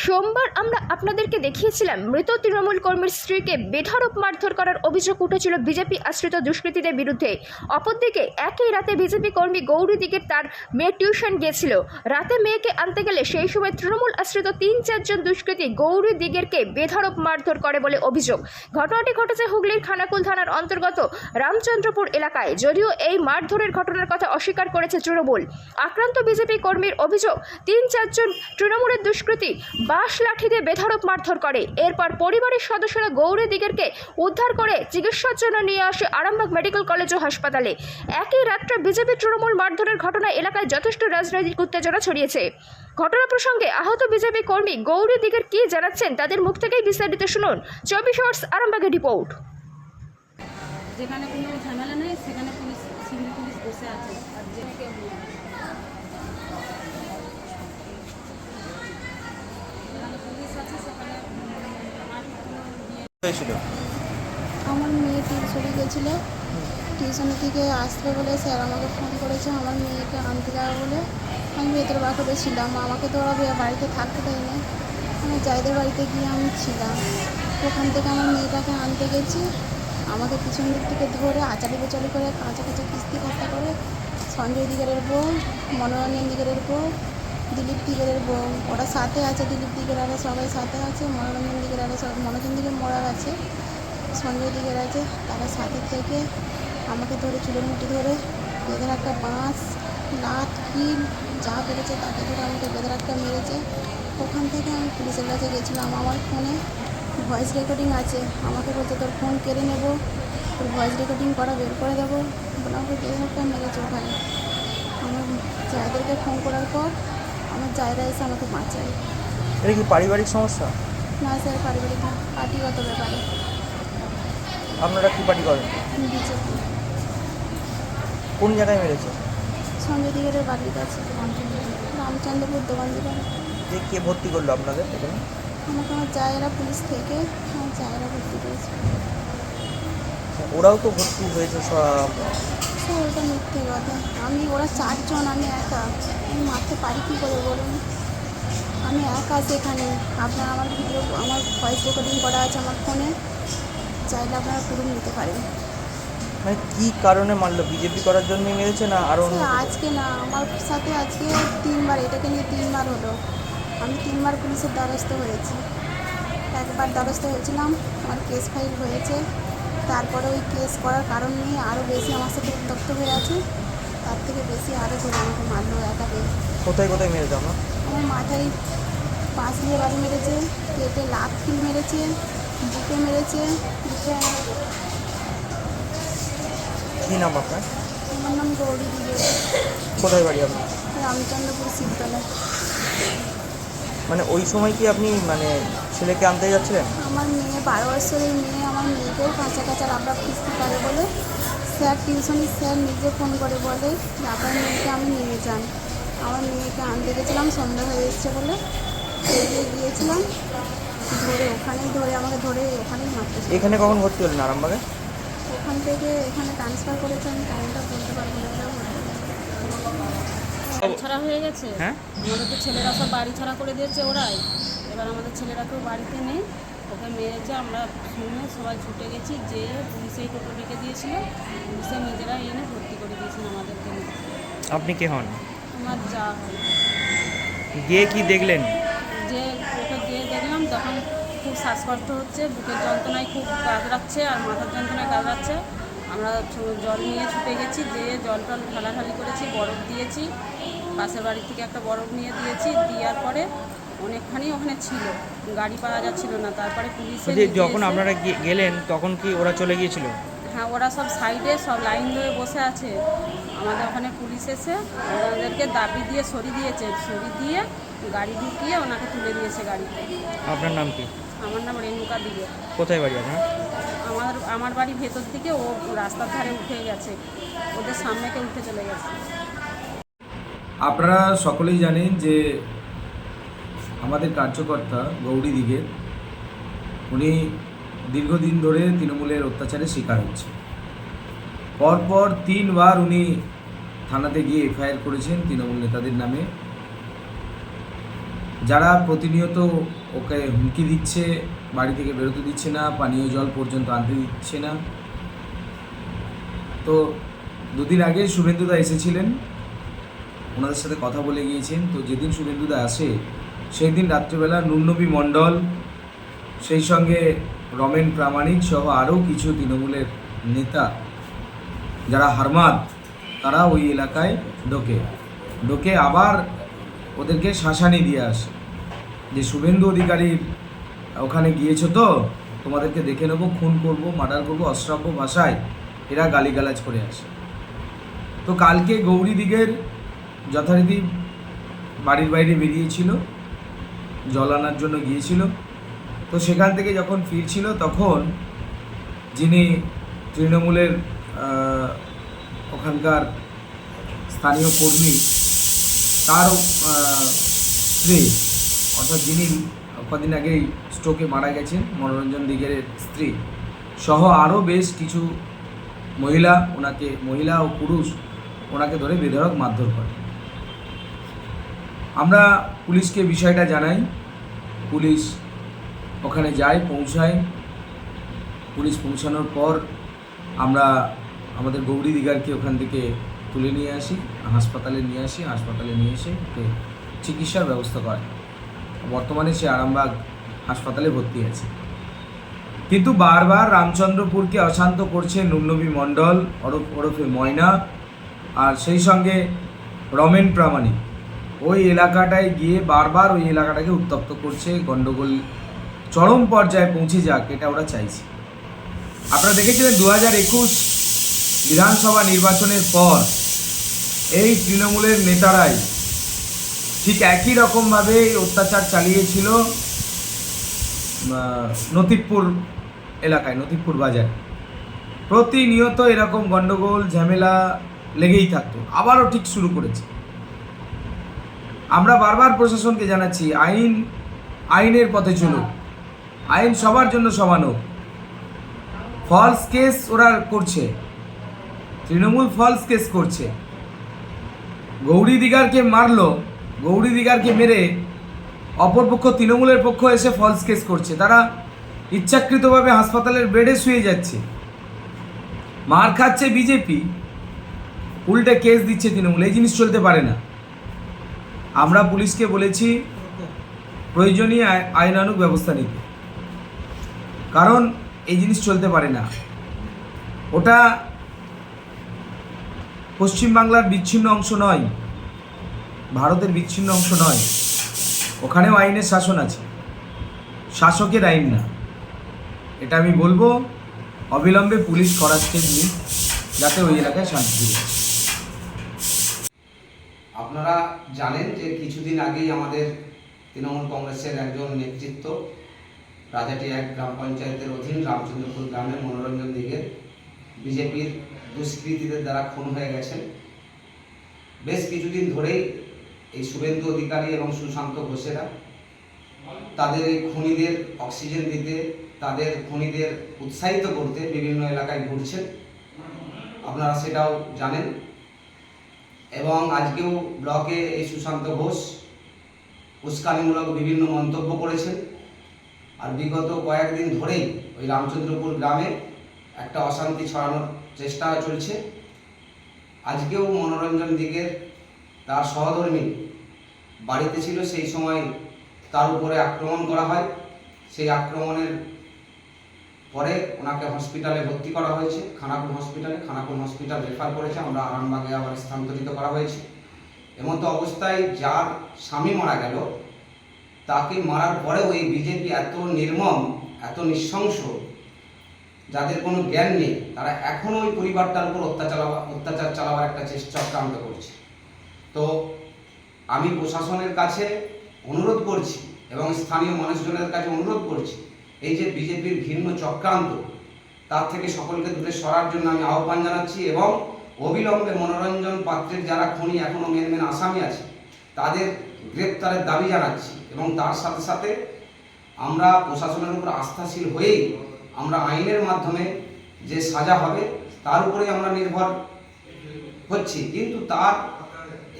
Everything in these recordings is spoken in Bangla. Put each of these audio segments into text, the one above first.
সোমবার আমরা আপনাদেরকে দেখিয়েছিলাম মৃত তৃণমূল কর্মীর স্ত্রীকে বেধড়ক মারধর করার অভিযোগ উঠেছিল বিজেপি আশ্রিত দুষ্কৃতীদের বিরুদ্ধে। অপরদিকে একই রাতে বিজেপি কর্মী গৌরী দিকে তার মেয়ে টিউশন গিয়েছিল। রাতে মেয়েকে আনতে গেলে সেই সময় তৃণমূল আশ্রিত 3-4 জন দুষ্কৃতী গৌরী দিগেরকে বেধড়ক মারধর করে বলে অভিযোগ। ঘটনাটি ঘটেছে হুগলির খানাকুল থানার অন্তর্গত রামচন্দ্রপুর এলাকায়। যদিও এই মারধরের ঘটনার কথা অস্বীকার করেছে তৃণমূল। আক্রান্ত বিজেপি কর্মীর অভিযোগ 3-4 জন তৃণমূলের দুষ্কৃতী বাঁশ লাঠি দিয়ে বেধড়ক মারধর করে। এরপর পরিবারের সদস্যরা গৌরী দিগেরকে উদ্ধার করে চিকিৎসার জন্য নিয়ে আসে আরামবাগ মেডিকেল কলেজ ও হাসপাতালে। একই রাত্রে বিজেপি তৃণমূল মারধরের ঘটনায় এলাকায় যথেষ্ট রাজনৈতিক উত্তেজনা ছড়িয়েছে। ঘটনা প্রসঙ্গে আহত বিজেপি কর্মী গৌরী দিগের কি জানাচ্ছেন তাদের মুখ থেকেই বিস্তারিত শুনুন। 24 আওয়ার্স আরামবাগের রিপোর্ট। যেখানে কোনো ঝামেলা নেই সেখানে পুলিশ সিভিল পুলিশ বসে আছে। আর যেখানে পুলিশ আছে সেখানে হয়েছিল। আমার মেয়ে টিউশনে গেছিলো, টিউশন থেকে আসবে বলে স্যার আমাকে ফোন করেছে আমার মেয়েকে আনতে যাওয়া বলে। আমি ভেতরে বাড়িতে ছিলাম, আমাকে তো ওরা বাড়িতে থাকতে দেয়নি। আমি জায়দের বাড়িতে গিয়ে আমি ছিলাম। ওখান থেকে আমার মেয়েটাকে আনতে গেছি, আমাকে পিছন দিক থেকে ধরে আচারি বেচারি করে কাঁচা কাঁচা কিস্তি খাস্তা করে সঞ্জয় দিগেরের বউ, মনোরঞ্জন দিগেরের বউ, দিলীপ দিগেরের বউ, ওরা সাথে আছে। দিলীপ দিগের আরে সবাই সাথে আছে, মনোরঞ্জন দিগের আরে সব, মনোরঞ্জন দিগের মরা আছে, সঞ্জয় দিগের আছে, তারা সাথে থেকে আমাকে ধরে চুলের মুঠি ধরে বেঁধে একটা বাঁশ লাত কিল যা পেরেছে তাকে ধরে আমাকে বেঁধে একটা মেরেছে। ওখান থেকে আমি পুলিশের কাছে গেছিলাম। আমার ফোনে ভয়েস রেকর্ডিং আছে, আমাকে বলছে তোর ফোন কেড়ে নেবো, তোর ভয়েস রেকর্ডিং করা বের করে দেবো বলে আমাকে বেঁধে একটা মেরেছে। ওখানে আমার জায়দেরকে ফোন করার পর আমার জায়গা এসে আমাকে বাঁচায়। এটা কি পারিবারিক সমস্যা? না স্যার, পারিবারিক না, পার্টিগত ব্যাপারে। আপনারা কি পার্টি করেন? বিজেপি। কোন জায়গায় মেরেছে? সঞ্জয় দিগের বাড়ির কাছে, রামচন্দ্রপুর দোকান দিঘার। কে ভর্তি করলো আপনাদের এখানে? আমাকে আমার জায়েরা পুলিশ থেকে আমার জায়েরা ভর্তি করেছে। ওরাও তো ভর্তি হয়েছে সব। স্যার ওটা মিথ্যে কথা। ওরা 4 জন, আমি একা। আমি মারতে পারি কী করে বলুন? আমি একা সেখানে। আপনারা আমার ভিডিও, আমার ভয়েস রেকর্ডিং করা আছে আমার ফোনে, চাইলে আপনারা পুরো নিতে পারেন। মানে কী কারণে মারলো? বিজেপি করার জন্যই মেরেছে না আরও? আজকে না, আমার সাথে আজকে 3বার, এটাকে নিয়ে 3বার হলো। আমি 3বার পুলিশের দ্বারস্থ হয়েছি। একবার দ্বারস্থ হয়েছিলাম, আমার কেস ফাইল হয়েছে। তারপরে ওই কেস করার কারণ নিয়ে আরও বেশি আমার সাথে উত্তপ্ত হয়ে আছে। তার থেকে বেশি আরও ধরে আমাকে মারলো একাকে। কোথায় কোথায় মেরেছে আমরা? আমার মাথায় পাঁচ দিয়ে বাড়ি মেরেছে, পেটে লাত কিল মেরেছে, বুকে মেরেছে। কী নাম আপনার? আমার নাম গৌরী দিগে। কোথায় বাড়ি আপনার? রামচন্দ্রপুর শিবতলা। মানে ওই সময় কি আপনি ছেলেকে আনতে যাচ্ছিলেন? আমার মেয়ে 12 বছরের মেয়ে, আমার মেয়েকেও কাঁচা কাঁচা লাবড়া কিস্তি পারে বলে স্যার, টিউশনির স্যার নিজে ফোন করে বলে যে আপনার মেয়েকে আমি নিয়ে যান। আমার মেয়েকে আনতে গেছিলাম, সন্ধ্যা হয়ে এসছে বলে এগিয়ে গিয়েছিলাম, ধরে ওখানেই ধরে আমাকে ধরে ওখানেই মারতে। এখানে কখন ভর্তি হলেন আরামবাগে? ওখান থেকে এখানে ট্রান্সফার করেছে, আমি টাইমটা বলতে পারবো না। বাড়ি ছাড়া হয়ে গেছে। হ্যাঁ, আমাদের তো ছেলেরা সব বাড়ি ছাড়া করে দিয়েছে ওরাই। এবার আমাদের ছেলেরা কেউ বাড়িতে নেই, ওকে মেরেছে। আমরা শুনে সবাই ছুটে গেছি, যে পুলিশেই টোটো ডেকে দিয়েছিল, পুলিশে নিজেরা এনে ভর্তি করে দিয়েছেন আমাদেরকে। আপনি কে হন? আমার যা গিয়ে কি দেখলেন? যে ওকে গিয়ে দেখলাম তখন খুব শ্বাসকষ্ট হচ্ছে, বুকের যন্ত্রণায় খুব কাঁদরাচ্ছে আর মাথার যন্ত্রণায় কাঁদরাচ্ছে। আমরা জল নিয়ে ছুটে গেছি, যেয়ে জল টল ঢালাঢালি করেছি, বরফ দিয়েছি, পাশের বাড়ি থেকে একটা বরফ নিয়ে দিয়েছি। দেওয়ার পরে অনেকখানি ওখানে ছিল, গাড়ি পাওয়া যাচ্ছিল না। তারপরে পুলিশে যখন আপনারা গেলেন তখন কি ওরা চলে গিয়েছিল? হ্যাঁ, ওরা সব সাইডে সব লাইন ধরে বসে আছে। আমাদের ওখানে পুলিশ এসে ওনাদেরকে দাবি দিয়ে সরিয়ে দিয়েছে, সরিয়ে দিয়ে গাড়ি ঢুকিয়ে ওনাকে তুলে দিয়েছে গাড়িতে। আপনার নাম কি? আমার নাম রেণুকা দিগে। কোথায় বাড়ি আপনার? আমার বাড়ি ভেতর দিকে, ও রাস্তার ধারে উঠে গেছে, ওদের সামনেকে উঠে চলে গেছে। আপনারা সকলেই জানেন যে আমাদের কার্যকর্তা গৌরী দিগে, উনি দীর্ঘদিন ধরে তৃণমূলের অত্যাচারের শিকার হচ্ছে। পরপর 3বার উনি থানাতে গিয়ে এফআইআর করেছেন তৃণমূল নেতাদের নামে, যারা প্রতিনিয়ত ওকে হুমকি দিচ্ছে, বাড়ি থেকে বেরোতে দিচ্ছে না, পানীয় জল পর্যন্ত আনতে দিচ্ছে না। তো দুদিন আগে শুভেন্দুদা এসেছিলেন, ওনাদের সাথে কথা বলে গিয়েছেন। তো যেদিন শুভেন্দুদা আসে সেই দিন রাত্রিবেলা নুরনবী মণ্ডল, সেই সঙ্গে রমেন প্রামাণিক সহ আরও কিছু তৃণমূলের নেতা যারা হারমাদ, তারা ওই এলাকায় ঢোকে আবার ওদেরকে শাসানি দিয়ে আসে যে শুভেন্দু অধিকারীর ওখানে গিয়েছো তো, তোমাদেরকে দেখে নেবো, খুন করব, মার্ডার করবো, অশ্রাব্য ভাষায় এরা গালিগালাজ করে আসে। তো কালকে গৌরী দিগের যথারীতি বাড়ির বাইরে বেরিয়েছিল, জল আনার জন্য গিয়েছিল। তো সেখান থেকে যখন ফিরছিল তখন যিনি তৃণমূলের ওখানকার স্থানীয় কর্মী, তার স্ত্রী, অর্থাৎ যিনি কদিন আগেই স্ট্রোকে মারা গেছেন, মনোরঞ্জন দিগের স্ত্রী সহ আরও বেশ কিছু মহিলা ও পুরুষ ওনাকে ধরে বেধড়ক মারধর করে। আমরা পুলিশকে বিষয়টা জানাই, পুলিশ ওখানে যায়, পৌঁছায়। পুলিশ পৌঁছানোর পর আমরা আমাদের গৌরী দিগারকে ওখান থেকে তুলে নিয়ে আসি, হাসপাতালে নিয়ে এসে ওকে চিকিৎসার ব্যবস্থা করে। বর্তমানে সে আরামবাগ হাসপাতালে ভর্তি আছে। কিন্তু বারবার রামচন্দ্রপুরকে অশান্ত করছে নুরনবী মণ্ডল ওরফে ময়না, আর সেই সঙ্গে রমেন প্রামাণিক ওই এলাকাটায় গিয়ে বারবার ওই এলাকাটাকে উত্তপ্ত করছে। গণ্ডগোল চরম পর্যায়ে পৌঁছে যাক, এটা ওরা চাইছে। আপনারা দেখেছিলেন 2021 বিধানসভা নির্বাচনের পর এই তৃণমূলের নেতারাই ঠিক একই রকমভাবে অত্যাচার চালিয়েছিল নতিবপুর এলাকায়, নতিবপুর বাজারে। প্রতিনিয়ত এরকম গণ্ডগোল ঝামেলা লেগেই থাকতো, আবারও ঠিক শুরু করেছে। আমরা বারবার প্রশাসনকে জানাচ্ছি, আইনের পথে চলুক, আইন সবার জন্য সমান হোক। ফলস কেস ওরা করছে, তৃণমূল ফলস কেস করছে। গৌরী দিগারকে মারলো, গৌরী দিগারকে মেরে অপরপক্ষ তৃণমূলের পক্ষ এসে ফলস কেস করছে। তারা ইচ্ছাকৃতভাবে হাসপাতালের বেডে শুয়ে যাচ্ছে, মার খাচ্ছে বিজেপি, উল্টে কেস দিচ্ছে তৃণমূল। এই জিনিস চলতে পারে না। আমরা পুলিশকে বলেছি প্রয়োজনীয় আইনানুগ ব্যবস্থা নিতে, কারণ এই জিনিস চলতে পারে না। ওটা পশ্চিমবাংলার বিচ্ছিন্ন অংশ নয়, ভারতের বিচ্ছিন্ন অংশ নয়। ওখানেও আইনের শাসন আছে, শাসকের আইন না। এটা আমি বলবো, অবিলম্বে পুলিশ করার স্টেপ নিন যাতে ওই এলাকায় শান্তি ফিরে আসে। আপনারা জানেন যে কিছুদিন আগেই আমাদের তৃণমূল কংগ্রেসের একজন নেতৃত্ব রাজাটি 1 গ্রাম পঞ্চায়েতের অধীন রামচন্দ্রপুর গ্রামে মনোরঞ্জন দিগের বিজেপির দুষ্কৃতীদের দ্বারা খুন হয়ে গেছেন। বেশ কিছুদিন ধরেই এই শুভেন্দু অধিকারী এবং সুশান্ত ঘোষেরা তাদের এই খুনিদের অক্সিজেন দিতে, তাদের খুনিদের উৎসাহিত করতে বিভিন্ন এলাকায় ঘুরছেন, আপনারা সেটাও জানেন। এবং আজকেও ব্লকে এই সুশান্ত ঘোষ উস্কানিমূলক বিভিন্ন মন্তব্য করেছেন। আর বিগত কয়েকদিন ধরেই ওই রামচন্দ্রপুর গ্রামে একটা অশান্তি ছড়ানোর চেষ্টা চলছে। আজকেও মনোরঞ্জন দিগের তার সহধর্মী বাড়িতে ছিল, সেই সময় তার উপরে আক্রমণ করা হয়। সেই আক্রমণের পরে ওনাকে হসপিটালে ভর্তি করা হয়েছে, খানাকুল হসপিটাল রেফার করেছে, আমরা আরামবাগে আবার স্থানান্তরিত করা হয়েছে। এমতো অবস্থায় যার স্বামী মারা গেল, তাকে মারার পরেও এই বিজেপি এত নির্মম, এত নৃশংস, যাদের কোনো জ্ঞান নেই, তারা এখনও ওই পরিবারটার উপর অত্যাচার চালাবার একটা চক্রান্ত করছে। তো আমি প্রশাসনের কাছে অনুরোধ করছি এবং স্থানীয় মানুষজনের কাছে অনুরোধ করছি, এই যে বিজেপির ঘৃণ্য চক্রান্ত, তার থেকে সকলকে দূরে সরার জন্য আমি আহ্বান জানাচ্ছি এবং অবিলম্বে মনোরঞ্জন পাত্রের যারা খুনি এখনও মেন আসামি আছে তাদের গ্রেপ্তারের দাবি জানাচ্ছি। এবং তার সাথে সাথে আমরা প্রশাসনের উপর আস্থাশীল হয়েই আমরা আইনের মাধ্যমে যে সাজা হবে তার উপরেই আমরা নির্ভর হচ্ছি। কিন্তু তার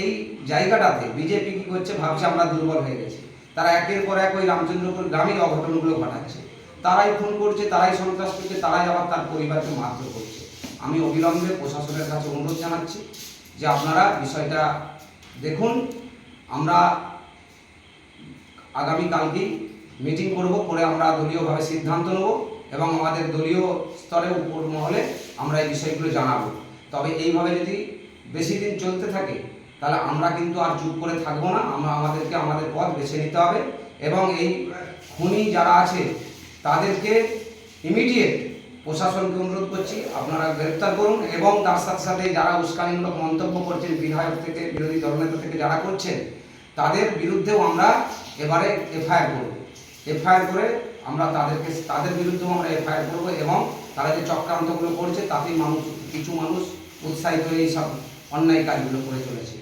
এই জায়গাটাতে বিজেপি কী করছে, ভাবছে আমরা দুর্বল হয়ে গেছি। তারা একের পর এক ওই রামচন্দ্রপুর গ্রামেই অঘটনগুলো ঘটাচ্ছে। তারাই খুন করছে, তারাই সন্ত্রাস করছে, তারাই আবার তার পরিবারকে মারধর করছে। আমি অবিলম্বে প্রশাসনের কাছে অনুরোধ জানাচ্ছি যে আপনারা বিষয়টা দেখুন। আমরা আগামীকালকেই মিটিং করে আমরা দলীয়ভাবে সিদ্ধান্ত নেব এবং আমাদের দলীয় স্তরে উপর মহলে আমরা এই বিষয়গুলো জানাবো। তবে এইভাবে যদি বেশি দিন চলতে থাকে তাহলে আমরা কিন্তু আর চুপ করে থাকবো না, আমাদেরকে আমাদের পথ বেছে নিতে হবে এবং এই খুনি যারা আছে তাদেরকে ইমিডিয়েট প্রশাসনকে অনুরোধ করছি আপনারা গ্রেপ্তার করুন এবং তার সাথে সাথে যারা উস্কানিমূলক মন্তব্য করছেন বিধায়ক থেকে বিরোধী দলনেতা থেকে যারা করছেন তাদের বিরুদ্ধেও আমরা এবারে এফআইআর করব। এফআইআর করে আমরা তাদের বিরুদ্ধেও আমরা এফআইআর করব এবং তারা যে চক্রান্তগুলো করছে তাতেই কিছু মানুষ উৎসাহিত হয়ে এই সব অন্যায় কাজগুলো করে চলেছে।